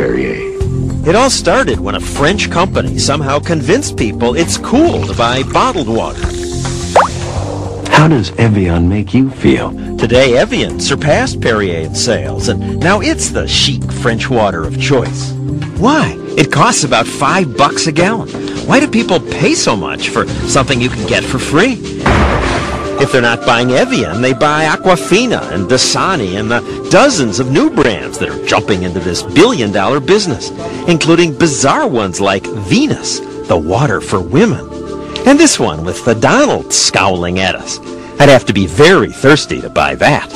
Perrier. It all started when a French company somehow convinced people it's cool to buy bottled water. How does Evian make you feel? Today, Evian surpassed Perrier in sales, and now it's the chic French water of choice. Why? It costs about $5 a gallon. Why do people pay so much for something you can get for free? If they're not buying Evian, they buy Aquafina and Dasani and the dozens of new brands that are jumping into this billion-dollar business, including bizarre ones like Venus, the water for women. And this one with the Donald scowling at us. I'd have to be very thirsty to buy that.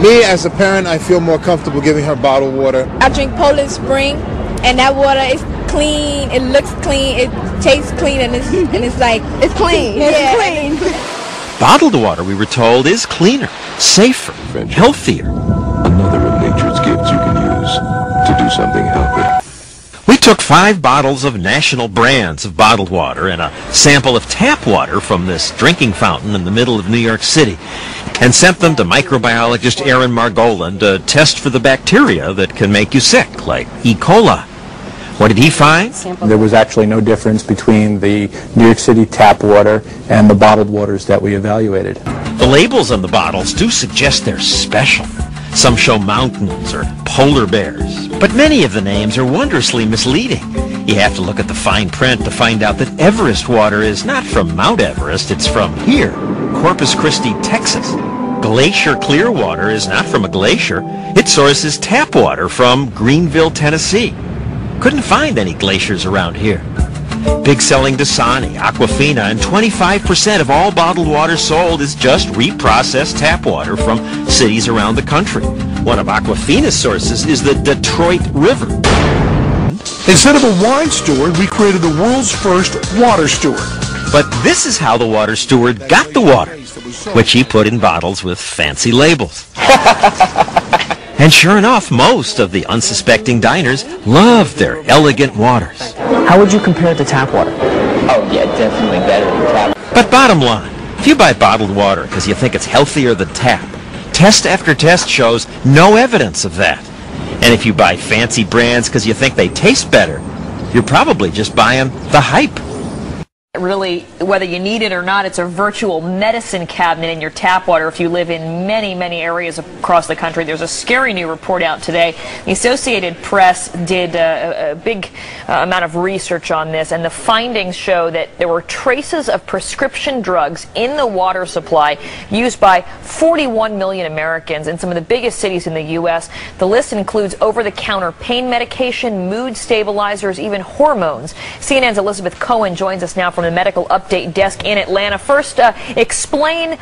Me, as a parent, I feel more comfortable giving her bottled water. I drink Poland Spring, and that water is clean, it looks clean, it tastes clean, and it's like... It's clean. Yeah. It's clean. Bottled water, we were told, is cleaner, safer, healthier. Another of nature's gifts you can use to do something healthy. We took 5 bottles of national brands of bottled water and a sample of tap water from this drinking fountain in the middle of New York City and sent them to microbiologist Aaron Margolin to test for the bacteria that can make you sick, like E. coli. What did he find? There was actually no difference between the New York City tap water and the bottled waters that we evaluated. The labels on the bottles do suggest they're special. Some show mountains or polar bears, but many of the names are wondrously misleading. You have to look at the fine print to find out that Everest water is not from Mount Everest, it's from here, Corpus Christi, Texas. Glacier clear water is not from a glacier. Its source is tap water from Greenville, Tennessee. Couldn't find any glaciers around here. Big selling Dasani, Aquafina, and 25% of all bottled water sold is just reprocessed tap water from cities around the country. One of Aquafina's sources is the Detroit River. Instead of a wine steward, we created the world's first water steward. But this is how the water steward got the water, which he put in bottles with fancy labels. And sure enough, most of the unsuspecting diners loved their elegant waters. How would you compare it to tap water? Oh yeah, definitely better than tap. But bottom line, if you buy bottled water because you think it's healthier than tap, test after test shows no evidence of that. And if you buy fancy brands because you think they taste better, you're probably just buying the hype. Really, whether you need it or not, it's a virtual medicine cabinet in your tap water if you live in many, many areas across the country. There's a scary new report out today. The Associated Press did a big amount of research on this, and the findings show that there were traces of prescription drugs in the water supply used by 41 million Americans in some of the biggest cities in the U.S. The list includes over-the-counter pain medication, mood stabilizers, even hormones. CNN's Elizabeth Cohen joins us now from the Medical Update Desk in Atlanta. First, explain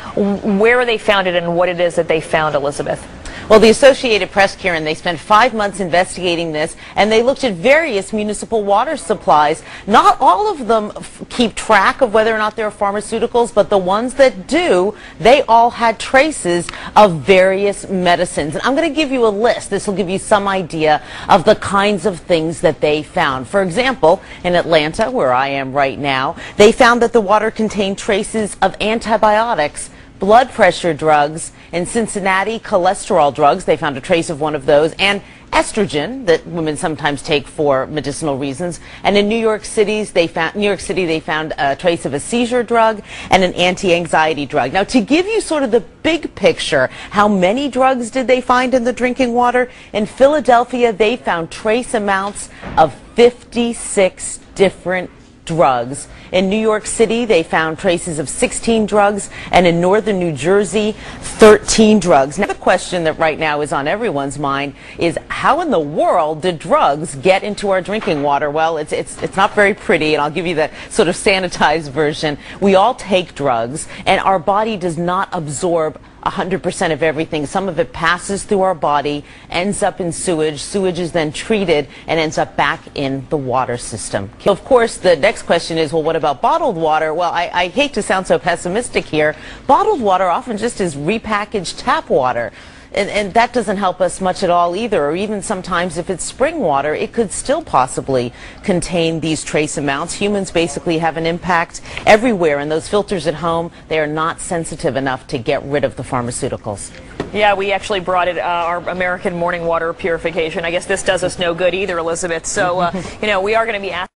where they found it and what it is that they found, Elizabeth. Well, the Associated Press, Karen, they spent 5 months investigating this, and they looked at various municipal water supplies. Not all of them keep track of whether or not they're pharmaceuticals, but the ones that do, they all had traces of various medicines. And I'm going to give you a list. This will give you some idea of the kinds of things that they found. For example, in Atlanta, where I am right now, they found that the water contained traces of antibiotics, blood pressure drugs. In Cincinnati, cholesterol drugs, they found a trace of one of those, and estrogen that women sometimes take for medicinal reasons. And in New York City, they found a trace of a seizure drug and an anti-anxiety drug. Now, to give you sort of the big picture, how many drugs did they find in the drinking water? In Philadelphia, they found trace amounts of 56 different drugs. In New York City, they found traces of 16 drugs, and in northern New Jersey, 13 drugs. Now, the question that right now is on everyone's mind is, how in the world did drugs get into our drinking water? Well, it's not very pretty, and I'll give you the sort of sanitized version. We all take drugs, and our body does not absorb 100% of everything. Some of it passes through our body, ends up in sewage. Sewage is then treated and ends up back in the water system. Of course, the next question is, well, what about bottled water? Well, I hate to sound so pessimistic here. Bottled water often just is repackaged tap water. and that doesn't help us much at all either. Or even sometimes if it's spring water, it could still possibly contain these trace amounts. Humans basically have an impact everywhere, and those filters at home, they are not sensitive enough to get rid of the pharmaceuticals. Yeah, we actually brought it, our American morning water purification. I guess this does us no good either, Elizabeth. So, we are going to be asking